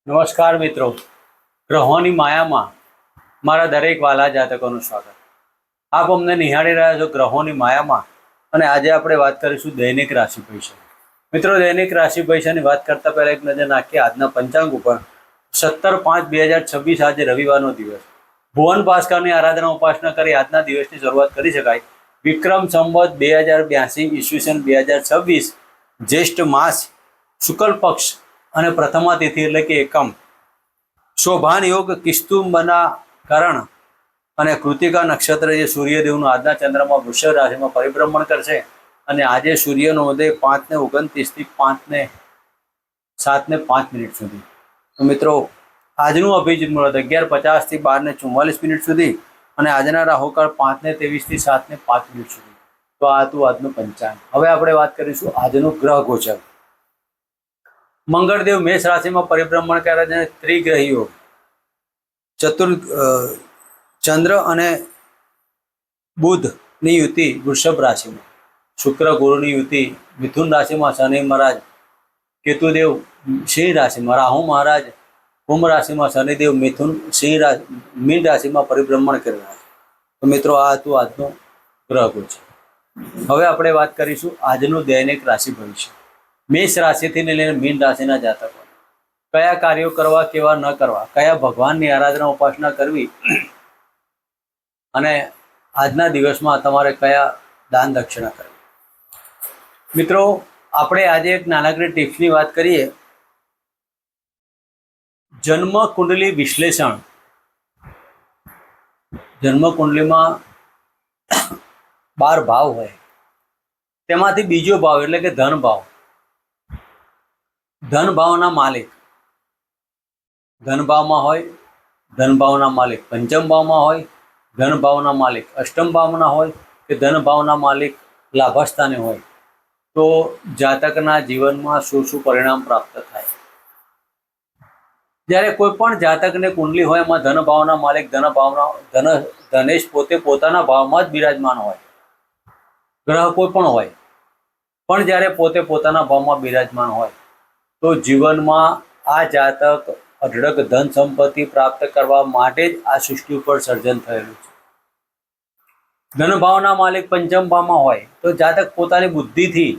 નમસ્કાર મિત્રો, ગ્રહોની માયામાં મારા દરેક વાલા જાતકોનું સ્વાગત. આપ અમને નિહાળી રહ્યા છો ગ્રહોની માયામાં, અને આજે આપણે વાત કરીશું દૈનિક રાશિ ભવિષ્ય. મિત્રો, દૈનિક રાશિ ભવિષ્યની વાત કરતા પહેલા એક નજર નાખીએ આજના પંચાંગ ઉપર. 17/5/2026 આજે રવિવારનો દિવસ. ભુવન ભાસ્કરની આરાધના ઉપાસના કરી આજના દિવસની શરૂઆત કરી શકાય. વિક્રમ સંવત 2082 ઈસવીસન 2026 જ્યેષ્ઠ માસ શુક્લ પક્ષ અને પ્રથમા તિથિ એટલે કે એકમ. શોભાન યોગ કિસ્તુંબના કરણ અને કૃતિકા નક્ષત્ર જે સૂર્યદેવનું આજના ચંદ્રમાં વૃષભ રાશિમાં પરિભ્રમણ કરશે. અને આજે સૂર્યનો ઉદય 5:29 થી 7:05 સુધી. તો મિત્રો, આજનું અભિજીત મુહૂર્ત 11:50 થી 12:44 સુધી અને આજના રાહુકાળ 5:23 થી 7:05 સુધી. તો આ હતું આજનું પંચાંગ. હવે આપણે વાત કરીશું આજનું ગ્રહ ગોચર. મંગળદેવ મેષ રાશિમાં પરિભ્રમણ કરે છે. ત્રિગ્રહીઓ ચંદ્ર અને બુધની યુતિ વૃષભ રાશિમાં, શુક્ર ગુરુની યુતિ મિથુન રાશિમાં, શનિ મહારાજ કેતુદેવ સિંહ રાશિમાં, રાહુ મહારાજ કુંભ રાશિમાં, શનિદેવ મીન રાશિમાં પરિભ્રમણ કરી રહ્યા છે. તો મિત્રો, આ હતું આજનું ગ્રહ ગોચર. હવે આપણે વાત કરીશું આજનું દૈનિક રાશિ ભવિષ્ય. મેષ રાશિથી લઈને મીન રાશિના જાતકો કયા કાર્યો કરવા, કેવા ન કરવા, કયા ભગવાનની આરાધના ઉપાસના કરવી અને આજના દિવસમાં તમારે કયા દાન દક્ષિણા કરવી. મિત્રો, આપણે આજે એક નાનકડી ટિપ્સની વાત કરીએ. જન્મ કુંડલી વિશ્લેષણ. જન્મ કુંડલીમાં 12 ભાવ હોય, તેમાંથી બીજો ભાવ એટલે કે ધન ભાવ. ધન ભાવના માલિક ધન ભાવમાં હોય, ધન ભાવના માલિક પંચમ ભાવમાં હોય, ધન ભાવના માલિક અષ્ટમ ભાવના હોય કે ધન ભાવના માલિક લાભસ્થાને હોય, તો જાતકના જીવનમાં શું શું પરિણામ પ્રાપ્ત થાય. જ્યારે કોઈ પણ જાતકને કુંડલી હોય એમાં ધન ભાવના માલિક ધનેશ પોતે પોતાના ભાવમાં જ બિરાજમાન હોય, ગ્રહ કોઈ પણ હોય, પણ જ્યારે પોતે પોતાના ભાવમાં બિરાજમાન હોય તો જીવનમાં આ જાતક અઢળક ધન સંપત્તિ પ્રાપ્ત કરવા માટે જ આ સૃષ્ટિ ઉપર સર્જન થયેલું છે. ધન ભાવના માલિક પંચમ ભાવમાં હોય તો જાતક પોતાની બુદ્ધિથી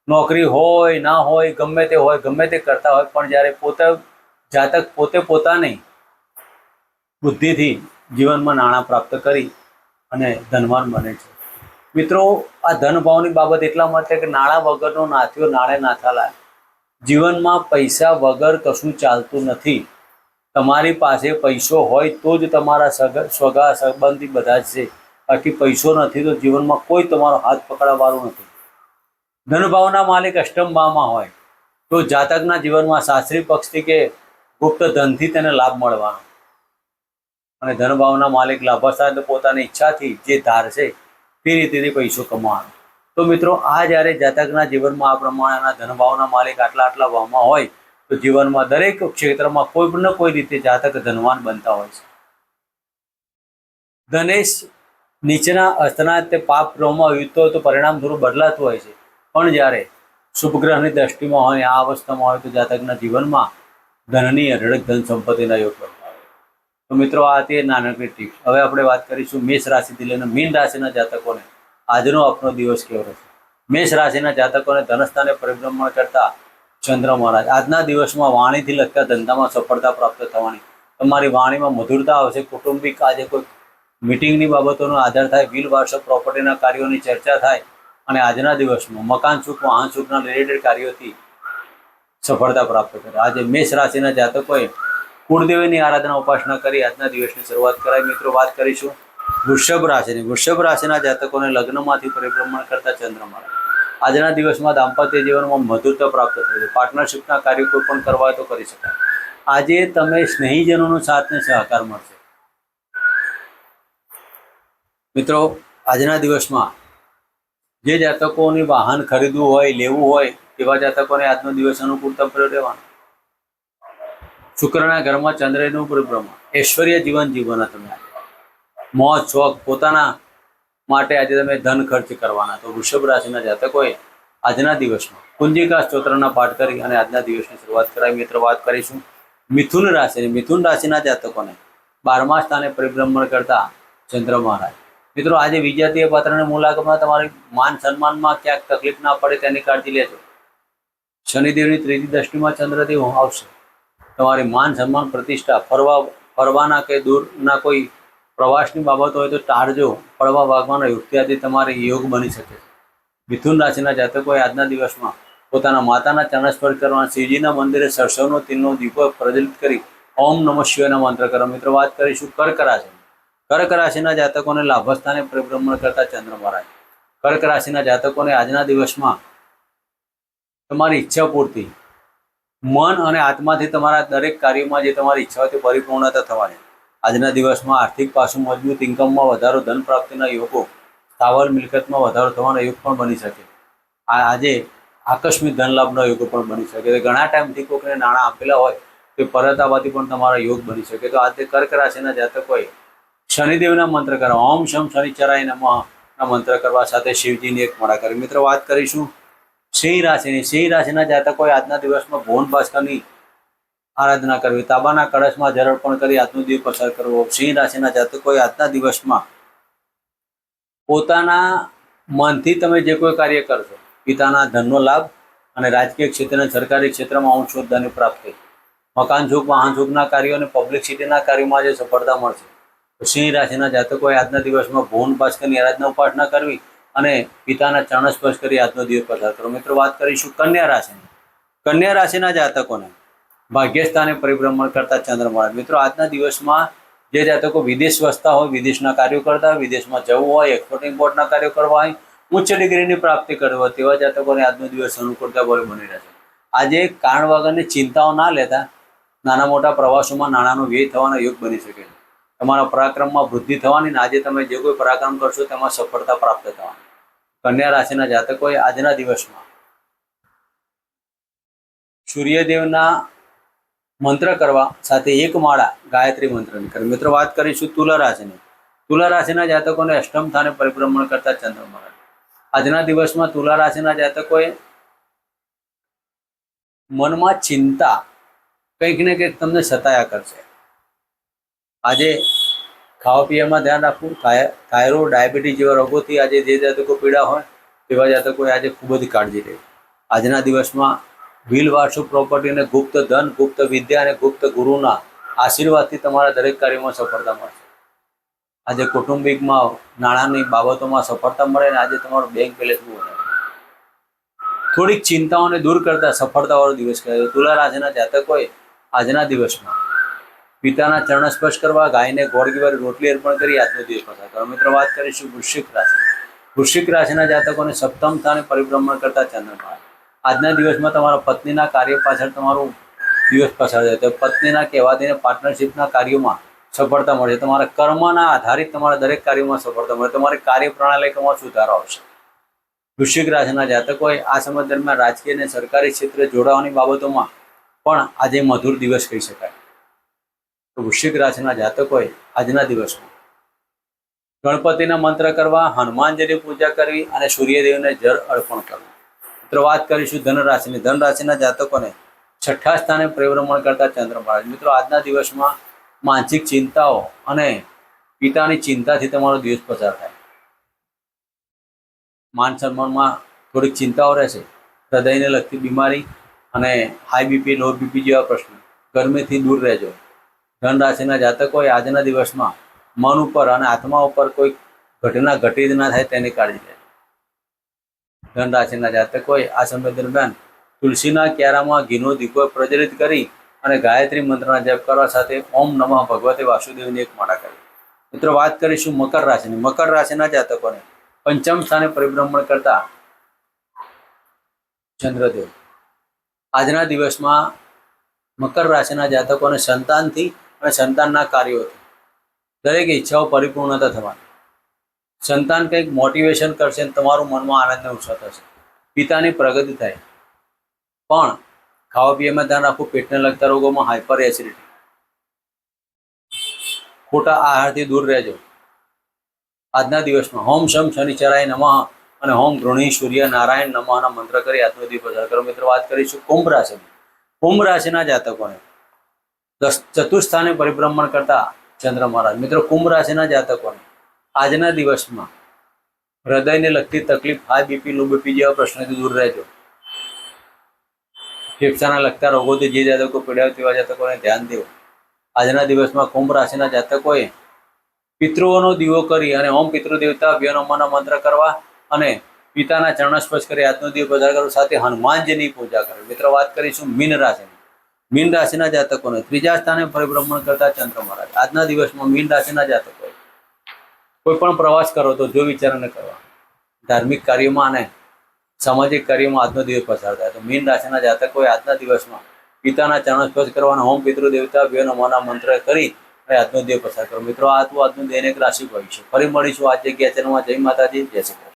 નોકરી હોય ના હોય, ગમે તે હોય, ગમે તે કરતા હોય, પણ જ્યારે જાતક પોતે પોતાની બુદ્ધિથી જીવનમાં નાણાં પ્રાપ્ત કરી અને ધનવાન બને છે. મિત્રો, આ ધન ભાવની બાબત એટલા માટે કે નાણાં વગરનો નાથ્યો નાણે નાથા લાય. જીવનમાં પૈસા વગર કશું ચાલતું નથી. તમારી પાસે પૈસો હોય તો જ તમારા સગા સંબંધી બધા જ છે. બાકી પૈસો નથી તો જીવનમાં કોઈ તમારો હાથ પકડવાનું નથી. ધનભાવના માલિક અષ્ટમ ભાવમાં હોય તો જાતકના જીવનમાં સાસરી પક્ષથી કે ગુપ્ત ધનથી તેને લાભ મળવાનો. અને ધનભાવના માલિક લાભસ્થાન તો પોતાની ઈચ્છાથી જે ધારશે તે રીતે પૈસો કમાવાનો. તો મિત્રો, આ જ્યારે જાતકના જીવનમાં આ પ્રમાણેના ધનભાવના માલિક આટલા ભાવમાં હોય તો જીવનમાં દરેક ક્ષેત્રમાં કોઈ ને કોઈ રીતે જાતક ધનવાન બનતા હોય છે. ધનેશ નીચેના અસ્તના તે પાપ ગ્રહમાં યુક્ત હોય તો પરિણામ થોડું બદલાતું હોય છે, પણ જ્યારે શુભ ગ્રહની દ્રષ્ટિમાં હોય, આ અવસ્થામાં હોય તો જાતકના જીવનમાં ધનની અઢળક ધન સંપત્તિના યોગ બનતા હોય. તો મિત્રો, આ તે નાનકડી ટિપ્સ. હવે આપણે વાત કરીશું મેષ રાશિથી લઈને મીન રાશિના જાતકોને આજનો આપનો દિવસ કેવો રહેશે. મેષ રાશિના જાતકોને ધનસ્થાને પરિભ્રમણ કરતા ચંદ્ર મહારાજ આજના દિવસમાં વાણીથી લગતા ધંધામાં સફળતા પ્રાપ્ત થવાની. તમારી વાણીમાં મધુરતા આવશે. કૌટુંબિક આજે કોઈ મીટિંગની બાબતોનો આધાર થાય, વ્હીલ વાર્ષિક પ્રોપર્ટીના કાર્યોની ચર્ચા થાય અને આજના દિવસમાં મકાન સુખ, વાહન સુખના રિલેટેડ કાર્યોથી સફળતા પ્રાપ્ત કરે. આજે મેષ રાશિના જાતકોએ કુળદેવીની આરાધના ઉપાસના કરી આજના દિવસની શરૂઆત કરાય. મિત્રો, વાત કરીશું વૃષભ રાશિની. વૃષભ રાશિના જાતકોને લગ્નમાંથી પરિભ્રમણ કરતા ચંદ્ર મહારાજ આજના દિવસમાં દાંપત્ય જીવનમાં મધુરતા પ્રાપ્ત થઈ છે. પાર્ટનરશિપના કાર્યો કોઈ પણ કરવા હોય તો કરી શકાય. આજે તમે સ્નેહીજનોનો સાથ ને સહકાર મળશે. મિત્રો, આજના દિવસમાં જે જાતકોની વાહન ખરીદવું હોય, લેવું હોય, એવા જાતકોને આજનો દિવસ અનુકૂળતા પર રહેવાનો. શુક્રના ઘરમાં ચંદ્રનું પરિભ્રમણ, ઐશ્વર્ય જીવન જીવવાના. તમે મોજ શોખ પોતાના માટે આજે તમે ધન ખર્ચ કરવાના. તો વૃષભ રાશિના જાતકોએ આજના દિવસમાં કુંજિકા સ્તોત્રના પાઠ કરી અને આજના દિવસની શરૂઆત કરાવી. મિત્રો, વાત કરીશું મિથુન રાશિના જાતકોને 12મા સ્થાને પરિભ્રમણ કરતા ચંદ્ર મહારાજ. મિત્રો, આજે વિજાતીય પાત્રની મુલાકાતમાં તમારી માન સન્માનમાં ક્યાંક તકલીફ ના પડે તેની કાળજી લેજો. શનિદેવની ત્રીજી દ્રષ્ટિમાં ચંદ્રદેવ આવશે. તમારી માન સન્માન પ્રતિષ્ઠા ફરવાના કે દૂરના કોઈ પ્રવાસની બાબત હોય તો ટાળજો. ફરવા ભાગવાના યુક્તિથી તમારે યોગ બની શકે છે. મિથુન રાશિના જાતકોએ આજના દિવસમાં પોતાના માતાના ચરણ સ્પર્શ કરવા, શિવજીના મંદિરે સરસવનો તેલનો દીપો પ્રજ્વલિત કરી ઓમ નમઃ શિવાયનો મંત્ર કરો. મિત્રો, વાત કરીશું કર્ક રાશિ. કર્ક રાશિના જાતકોને લાભસ્થાને પરિભ્રમણ કરતા ચંદ્ર મહારાજ. કર્ક રાશિના જાતકોને આજના દિવસમાં તમારી ઈચ્છા પૂર્તિ, મન અને આત્માથી તમારા દરેક કાર્યમાં જે તમારી ઈચ્છાઓથી પરિપૂર્ણતા થવાની. આજના દિવસમાં આર્થિક પાસું મજબૂત, ઇન્કમમાં વધારો, ધન પ્રાપ્તિના યોગો, સ્થાવર મિલકતમાં વધારો થવાનો યોગ પણ બની શકે. આજે આકસ્મિક ધન લાભનો યોગ પણ બની શકે. ઘણા ટાઈમથી કોઈને નાણાં આપેલા હોય તે પરત આવવાથી પણ તમારા યોગ બની શકે. તો આજે કર્ક રાશિના જાતકોએ શનિદેવના મંત્ર કરવા, ઓમ શમ શનિચરાય નમઃના મંત્ર કરવા સાથે શિવજીની એક માળા કરી. મિત્રો, વાત કરીશું સિંહ રાશિની. સિંહ રાશિના જાતકોએ આજના દિવસમાં ભુવન ભાસ્કરની આરાધના કરવી, તાંબાના કળશમાં જળ અર્પણ કરી આજનો દિવસ પસાર કરવો. સિંહ રાશિના જાતકોએ આજના દિવસમાં પોતાના મનથી તમે જે કોઈ કાર્ય કરશો, પિતાના ધનનો લાભ અને રાજકીય ક્ષેત્ર અને સરકારી ક્ષેત્રમાં ઊંચ હોદ્દાની પ્રાપ્તિ, મકાન સુખ, વાહન સુખના કાર્યો અને પબ્લિસિટીના કાર્યોમાં જે સફળતા મળશે. તો સિંહ રાશિના જાતકોએ આજના દિવસમાં ભુવન ભાસ્કરની આરાધના ઉપાસના કરવી અને પિતાના ચરણ સ્પર્શ કરી આજનો દિવસ પસાર કરો. મિત્રો, વાત કરીશું કન્યા રાશિની. કન્યા રાશિના જાતકોને ભાગ્યસ્થાને પરિભ્રમણ કરતા ચંદ્ર મહારાજ. મિત્રો, આજના દિવસમાં જે જાતકો વિદેશ વસતા હોય, વિદેશના કાર્યો કરતા હોય, વિદેશમાં જવું હોય, એક્સપોર્ટ ઇમ્પોર્ટના કાર્યો કરવા હોય, ઉચ્ચ ડિગ્રીની પ્રાપ્તિ કરવી હોય, તેવા જાતકોને આજનો દિવસ અનુકૂળતા ભર્યો બની રહેશે. આજે કારણ વગરની ચિંતાઓ ના લેતા નાના મોટા પ્રવાસોમાં નાણાંનો વ્યય થવાનો યોગ બની શકે છે. તમારા પરાક્રમમાં વૃદ્ધિ થવાની અને આજે તમે જે કોઈ પરાક્રમ કરશો તેમાં સફળતા પ્રાપ્ત થવાની. કન્યા રાશિના જાતકોએ આજના દિવસમાં સૂર્યદેવના મંત્ર કરવા સાથે એક માળા ગાયત્રી મંત્રની કરી. મિત્રો, વાત કરીશું તુલા રાશિની. તુલા રાશિના જાતકોને અષ્ટમ સ્થાને પરિભ્રમણ કરતા ચંદ્ર મહારાજ. આજના દિવસમાં તુલા રાશિના જાતકોએ મનમાં ચિંતા કંઈક ને કંઈક તમને સતાયા કરશે. આજે ખાવા પીવામાં ધ્યાન રાખવું. થાઇરોઇડ, ડાયાબિટીસ જેવા રોગોથી આજે જે જાતકો પીડા હોય તેવા જાતકોએ આજે ખૂબ જ કાળજી લેવી. આજના દિવસમાં વ્હીલ વારસુ પ્રોપર્ટી અને ગુપ્ત ધન, ગુપ્ત વિદ્યા અને ગુપ્ત ગુરુના આશીર્વાદથી તમારા દરેક કાર્યોમાં સફળતા મળશે. આજે કૌટુંબિકમાં નાણાંની બાબતોમાં સફળતા મળે અને આજે તમારો બેંક બેલેન્સ વધારે. થોડીક ચિંતાઓને દૂર કરતા સફળતાવાળો દિવસ કહેવાય. તુલા રાશિના જાતકોએ આજના દિવસમાં પિતાના ચરણ સ્પર્શ કરવા, ગાયને ગોળ ગીવારી રોટલી અર્પણ કરી આજનો દિવસ પસાર કરો. મિત્રો, વાત કરીશું વૃશ્ચિક રાશિ. વૃશ્ચિક રાશિના જાતકોને સપ્તમ સ્થાને પરિભ્રમણ કરતા ચંદ્ર મહારાજ. આજના દિવસમાં તમારા પત્નીના કાર્ય પાછળ તમારો દિવસ પસાર થાય. તો પત્નીના કહેવાથી પાર્ટનરશિપના કાર્યોમાં સફળતા મળશે. તમારા કર્મના આધારિત તમારા દરેક કાર્યોમાં સફળતા મળે. તમારી કાર્યપ્રણાલીમાં સુધારો આવશે. વૃશ્ચિક રાશિના જાતકોએ આ સમય દરમિયાન રાજકીય અને સરકારી ક્ષેત્રે જોડાવાની બાબતોમાં પણ આજે મધુર દિવસ કહી શકાય. તો વૃશ્ચિક રાશિના જાતકોએ આજના દિવસમાં ગણપતિના મંત્ર કરવા, હનુમાનજીની પૂજા કરવી અને સૂર્યદેવને જળ અર્પણ કરવું. મિત્રો, વાત કરીશું ધનરાશિની. ધનરાશિના જાતકોને છઠ્ઠા સ્થાને પરિભ્રમણ કરતા ચંદ્ર મહારાજ. મિત્રો, આજના દિવસમાં માનસિક ચિંતાઓ અને પિતાની ચિંતાથી તમારો દિવસ પસાર થાય. માન સન્માનમાં થોડીક ચિંતાઓ રહેશે. હૃદયને લગતી બીમારી અને હાઈ બીપી, લો બીપી જેવા પ્રશ્નો, ગરમીથી દૂર રહેજો. ધન રાશિના જાતકોએ આજના દિવસમાં મન ઉપર અને આત્મા ઉપર કોઈ ઘટના ઘટિત ના થાય તેની કાળજી લેજો. ધન રાશિના જાતકોએ આ સમય દરમિયાન તુલસીના ક્યારામાં ઘીનો દીપો પ્રજ્વલિત કરી અને ગાયત્રી મંત્રના જપ કરવા સાથે ઓમ નમઃ ભગવતે વાસુદેવની એક માળા કરી. મિત્રો, વાત કરીશું મકર રાશિની. મકર રાશિના જાતકોને પંચમ સ્થાને પરિભ્રમણ કરતા ચંદ્રદેવ. આજના દિવસમાં મકર રાશિના જાતકોને સંતાનથી અને સંતાનના કાર્યોથી દરેક ઈચ્છાઓ પરિપૂર્ણતા થવાની. સંતાન કંઈક મોટિવેશન કરશે અને તમારું મનમાં આનંદનો ઉત્સાહ થશે. પિતાની પ્રગતિ થાય. પણ ખાવા પીવામાં ધ્યાન રાખવું. પેટને લગતા રોગોમાં હાઇપર એસિડિટી, ખોટા આહારથી દૂર રહેજો. આજના દિવસમાં હોમ શમ શનિચરાય નમઃ અને હોમ ગૃહિણી સૂર્ય નારાયણ નમઃના મંત્ર કરી આજનો દિવસ પસાર કરો. મિત્રો, વાત કરીશું કુંભ રાશિની. કુંભ રાશિના જાતકોને ચતુર્સ્થાને પરિભ્રમણ કરતા ચંદ્ર મહારાજ. મિત્રો, કુંભ રાશિના જાતકોને આજના દિવસમાં હૃદયને લગતી તકલીફ, હાઈ બીપી, લો બીપી જેવા પ્રશ્નોથી દૂર રહેજો. ફેફસાના લગતા રોગોથી જે જાતકો પીડાય તેવા જાતકોને ધ્યાન દેવું. આજના દિવસમાં કુંભ રાશિના જાતકોએ પિતૃઓનો દીવો કરી અને ઓમ પિતૃ દેવતા અભ્યનમોના મંત્ર કરવા અને પિતાના ચરણસ્પર્શ કરી આજનો દિવસ પસાર કરો. સાથે હનુમાનજીની પૂજા કરવી. મિત્રો, વાત કરીશું મીન રાશિની. મીન રાશિના જાતકોને ત્રીજા સ્થાને પરિભ્રમણ કરતા ચંદ્ર મહારાજ. આજના દિવસમાં મીન રાશિના જાતકોએ કોઈ પણ પ્રવાસ કરો તો જો વિચારને કરવા. ધાર્મિક કાર્યોમાં અને સામાજિક કાર્યોમાં આજનો દિવસ પસાર થાય. તો મીન રાશિના જાતકોએ આજના દિવસમાં પિતાના ચરણ સ્પર્શ કરવાના હોમ પિતૃ દેવતા બે નમોના મંત્ર કરી અને આજનો દિવસ પસાર કરો. મિત્રો, આ હતું આજનું દૈનિક રાશિ ભવિષ્ય. ફરી મળીશું આ જગ્યા ચેનલમાં. જય માતાજી, જય શ્રી કૃષ્ણ.